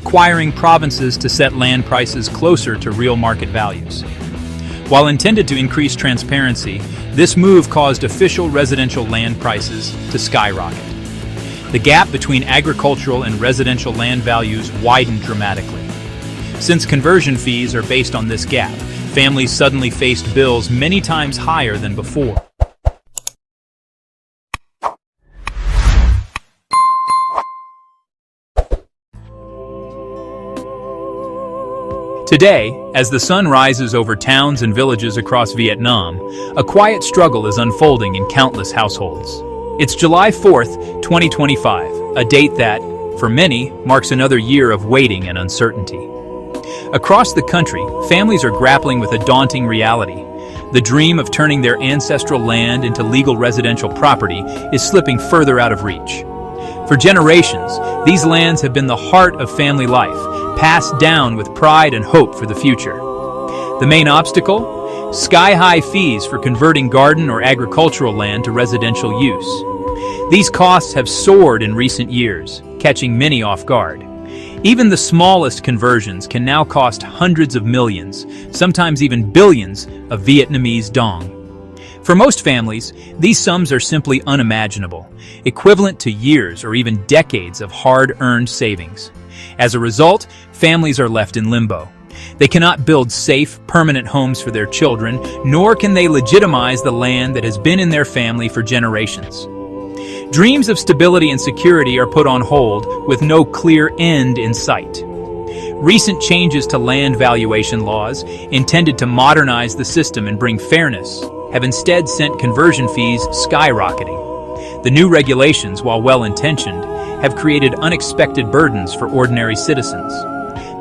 requiring provinces to set land prices closer to real market values. While intended to increase transparency, this move caused official residential land prices to skyrocket. The gap between agricultural and residential land values widened dramatically. Since conversion fees are based on this gap, families suddenly faced bills many times higher than before. Today, as the sun rises over towns and villages across Vietnam, a quiet struggle is unfolding in countless households. It's July 4th, 2025, a date that, for many, marks another year of waiting and uncertainty. Across the country, families are grappling with a daunting reality. The dream of turning their ancestral land into legal residential property is slipping further out of reach. For generations, these lands have been the heart of family life, passed down with pride and hope for the future. The main obstacle? Sky-high fees for converting garden or agricultural land to residential use. These costs have soared in recent years, catching many off guard. Even the smallest conversions can now cost hundreds of millions, sometimes even billions, of Vietnamese dong. For most families, these sums are simply unimaginable, equivalent to years or even decades of hard-earned savings. As a result, families are left in limbo. They cannot build safe, permanent homes for their children, nor can they legitimize the land that has been in their family for generations. Dreams of stability and security are put on hold with no clear end in sight. Recent changes to land valuation laws, intended to modernize the system and bring fairness, have instead sent conversion fees skyrocketing. The new regulations, while well-intentioned, have created unexpected burdens for ordinary citizens.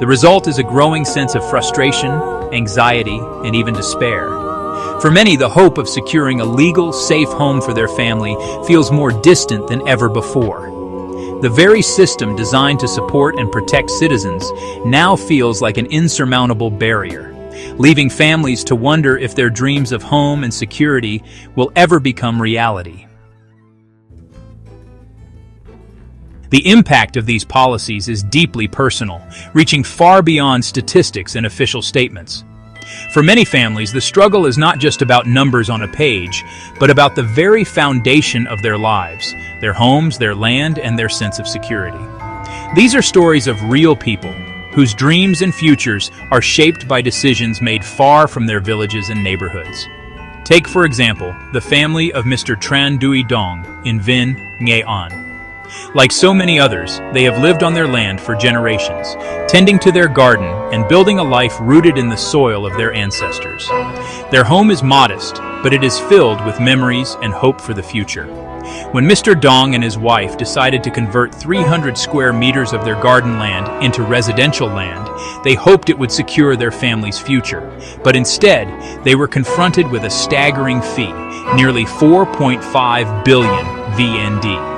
The result is a growing sense of frustration, anxiety, and even despair. For many, the hope of securing a legal, safe home for their family feels more distant than ever before. The very system designed to support and protect citizens now feels like an insurmountable barrier, leaving families to wonder if their dreams of home and security will ever become reality. The impact of these policies is deeply personal, reaching far beyond statistics and official statements. For many families, the struggle is not just about numbers on a page, but about the very foundation of their lives, their homes, their land, and their sense of security. These are stories of real people, whose dreams and futures are shaped by decisions made far from their villages and neighborhoods. Take, for example, the family of Mr. Tran Duy Dong in Vinh, Nghe. Like so many others, they have lived on their land for generations, tending to their garden and building a life rooted in the soil of their ancestors. Their home is modest, but it is filled with memories and hope for the future. When Mr. Dong and his wife decided to convert 300 square meters of their garden land into residential land, they hoped it would secure their family's future. But instead, they were confronted with a staggering fee, nearly 4.5 billion VND.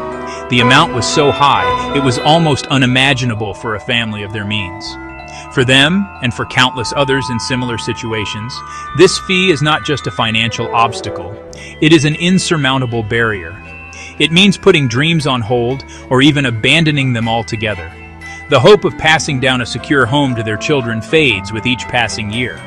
The amount was so high, it was almost unimaginable for a family of their means. For them, and for countless others in similar situations, this fee is not just a financial obstacle, it is an insurmountable barrier. It means putting dreams on hold, or even abandoning them altogether. The hope of passing down a secure home to their children fades with each passing year.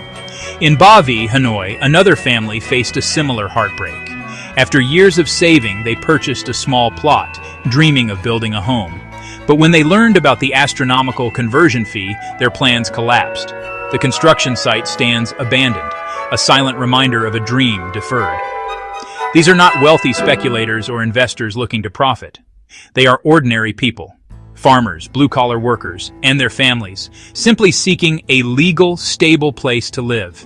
In Ba Vi, Hanoi, another family faced a similar heartbreak. After years of saving, they purchased a small plot, dreaming of building a home. But when they learned about the astronomical conversion fee, their plans collapsed. The construction site stands abandoned, a silent reminder of a dream deferred. These are not wealthy speculators or investors looking to profit. They are ordinary people, farmers, blue-collar workers, and their families, simply seeking a legal, stable place to live.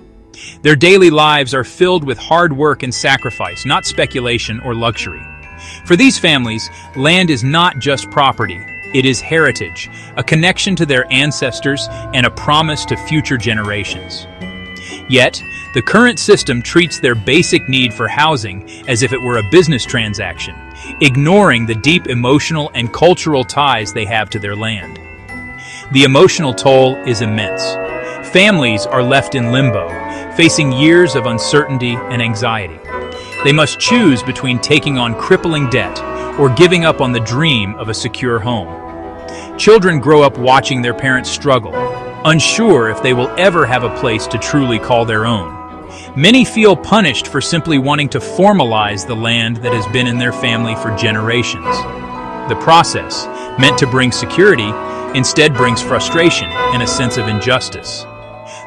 Their daily lives are filled with hard work and sacrifice, not speculation or luxury. For these families, land is not just property. It is heritage, a connection to their ancestors, and a promise to future generations. Yet, the current system treats their basic need for housing as if it were a business transaction, ignoring the deep emotional and cultural ties they have to their land. The emotional toll is immense. Families are left in limbo, facing years of uncertainty and anxiety. They must choose between taking on crippling debt or giving up on the dream of a secure home. Children grow up watching their parents struggle, unsure if they will ever have a place to truly call their own. Many feel punished for simply wanting to formalize the land that has been in their family for generations. The process, meant to bring security, instead brings frustration and a sense of injustice.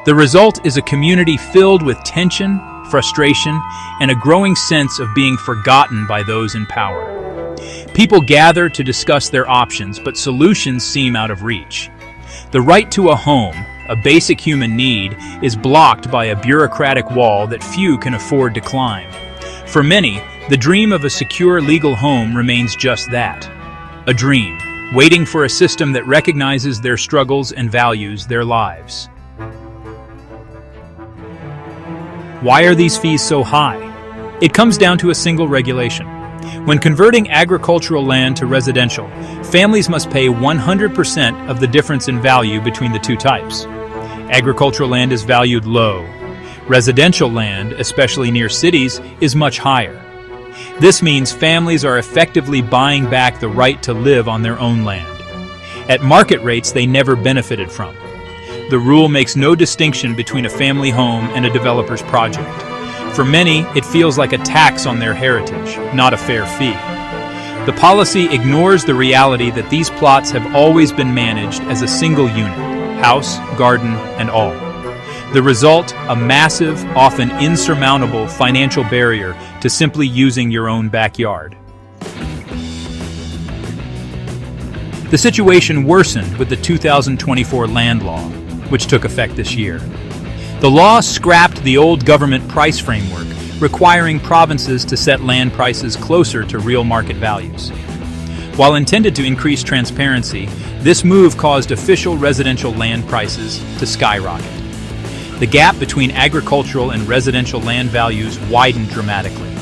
The result is a community filled with tension, frustration, and a growing sense of being forgotten by those in power. People gather to discuss their options, but solutions seem out of reach. The right to a home, a basic human need, is blocked by a bureaucratic wall that few can afford to climb. For many, the dream of a secure legal home remains just that, a dream, waiting for a system that recognizes their struggles and values their lives. Why are these fees so high? It comes down to a single regulation. When converting agricultural land to residential, families must pay 100% of the difference in value between the two types. Agricultural land is valued low. Residential land, especially near cities, is much higher. This means families are effectively buying back the right to live on their own land. At market rates they never benefited from. The rule makes no distinction between a family home and a developer's project. For many, it feels like a tax on their heritage, not a fair fee. The policy ignores the reality that these plots have always been managed as a single unit, house, garden, and all. The result, a massive, often insurmountable financial barrier to simply using your own backyard. The situation worsened with the 2024 land law, which took effect this year. The law scrapped the old government price framework, requiring provinces to set land prices closer to real market values. While intended to increase transparency, this move caused official residential land prices to skyrocket. The gap between agricultural and residential land values widened dramatically.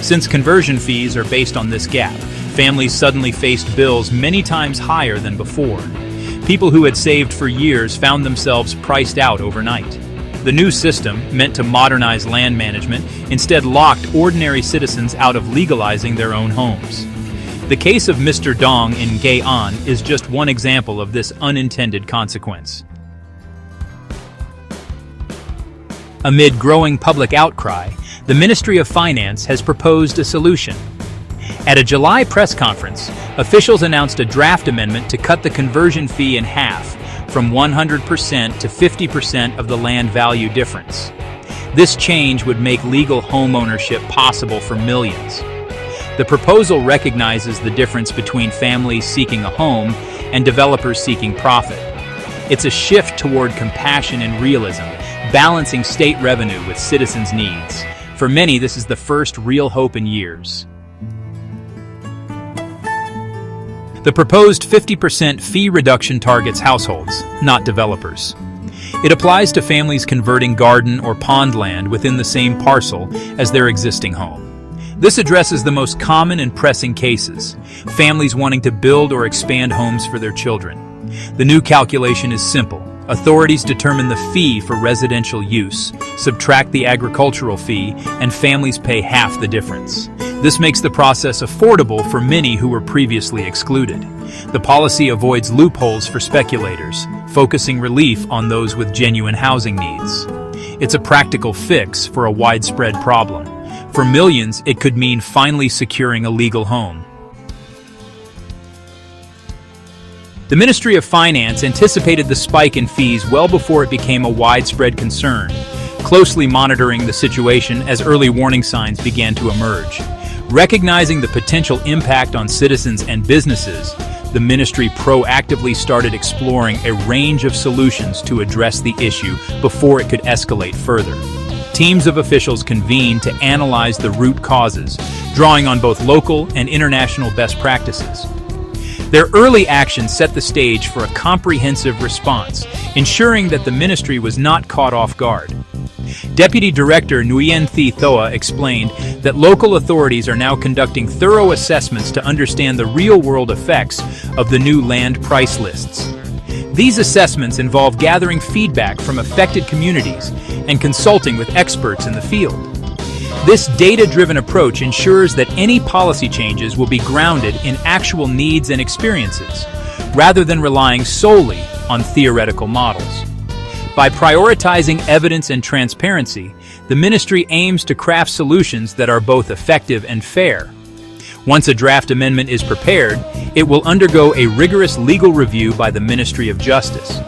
Since conversion fees are based on this gap, families suddenly faced bills many times higher than before. People who had saved for years found themselves priced out overnight. The new system, meant to modernize land management, instead locked ordinary citizens out of legalizing their own homes. The case of Mr. Dong in Nghe is just one example of this unintended consequence. Amid growing public outcry, the Ministry of Finance has proposed a solution. At a July press conference, officials announced a draft amendment to cut the conversion fee in half, from 100% to 50% of the land value difference. This change would make legal home ownership possible for millions. The proposal recognizes the difference between families seeking a home and developers seeking profit. It's a shift toward compassion and realism, balancing state revenue with citizens' needs. For many, this is the first real hope in years. The proposed 50% fee reduction targets households, not developers. It applies to families converting garden or pond land within the same parcel as their existing home. This addresses the most common and pressing cases, families wanting to build or expand homes for their children. The new calculation is simple. Authorities determine the fee for residential use, subtract the agricultural fee, and families pay half the difference. This makes the process affordable for many who were previously excluded. The policy avoids loopholes for speculators, focusing relief on those with genuine housing needs. It's a practical fix for a widespread problem. For millions, it could mean finally securing a legal home. The Ministry of Finance anticipated the spike in fees well before it became a widespread concern, closely monitoring the situation as early warning signs began to emerge. Recognizing the potential impact on citizens and businesses, the ministry proactively started exploring a range of solutions to address the issue before it could escalate further. Teams of officials convened to analyze the root causes, drawing on both local and international best practices. Their early actions set the stage for a comprehensive response, ensuring that the ministry was not caught off guard. Deputy Director Nguyen Thi Thoa explained that local authorities are now conducting thorough assessments to understand the real-world effects of the new land price lists. These assessments involve gathering feedback from affected communities and consulting with experts in the field. This data-driven approach ensures that any policy changes will be grounded in actual needs and experiences, rather than relying solely on theoretical models. By prioritizing evidence and transparency, the ministry aims to craft solutions that are both effective and fair. Once a draft amendment is prepared, it will undergo a rigorous legal review by the Ministry of Justice.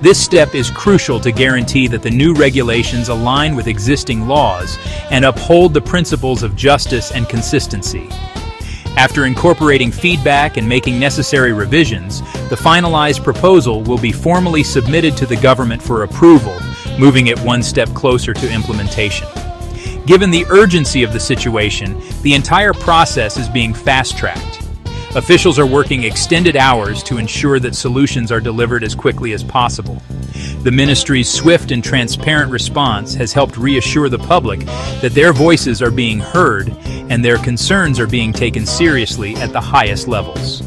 This step is crucial to guarantee that the new regulations align with existing laws and uphold the principles of justice and consistency. After incorporating feedback and making necessary revisions, the finalized proposal will be formally submitted to the government for approval, moving it one step closer to implementation. Given the urgency of the situation, the entire process is being fast-tracked. Officials are working extended hours to ensure that solutions are delivered as quickly as possible. The ministry's swift and transparent response has helped reassure the public that their voices are being heard and their concerns are being taken seriously at the highest levels.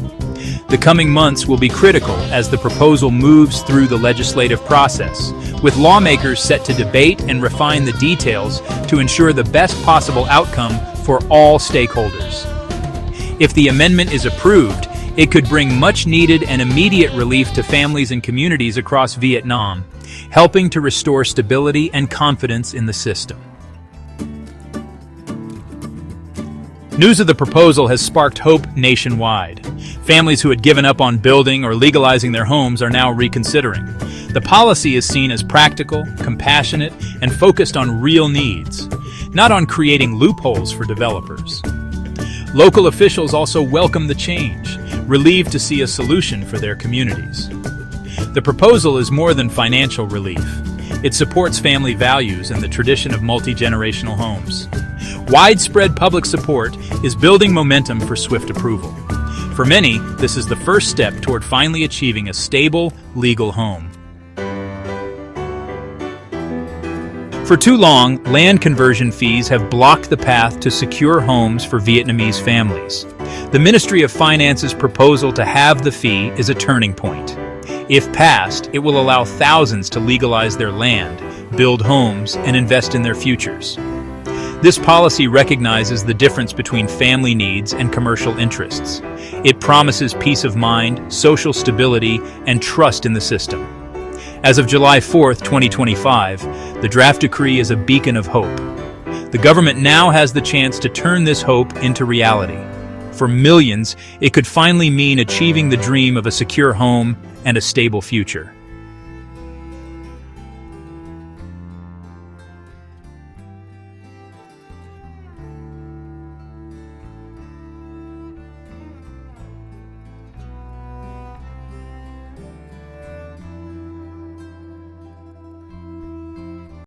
The coming months will be critical as the proposal moves through the legislative process, with lawmakers set to debate and refine the details to ensure the best possible outcome for all stakeholders. If the amendment is approved, it could bring much-needed and immediate relief to families and communities across Vietnam, helping to restore stability and confidence in the system. News of the proposal has sparked hope nationwide. Families who had given up on building or legalizing their homes are now reconsidering. The policy is seen as practical, compassionate, and focused on real needs, not on creating loopholes for developers. Local officials also welcome the change, relieved to see a solution for their communities. The proposal is more than financial relief. It supports family values and the tradition of multi-generational homes. Widespread public support is building momentum for swift approval. For many, this is the first step toward finally achieving a stable, legal home. For too long, land conversion fees have blocked the path to secure homes for Vietnamese families. The Ministry of Finance's proposal to halve the fee is a turning point. If passed, it will allow thousands to legalize their land, build homes, and invest in their futures. This policy recognizes the difference between family needs and commercial interests. It promises peace of mind, social stability, and trust in the system. As of July 4, 2025, the draft decree is a beacon of hope. The government now has the chance to turn this hope into reality. For millions, it could finally mean achieving the dream of a secure home and a stable future.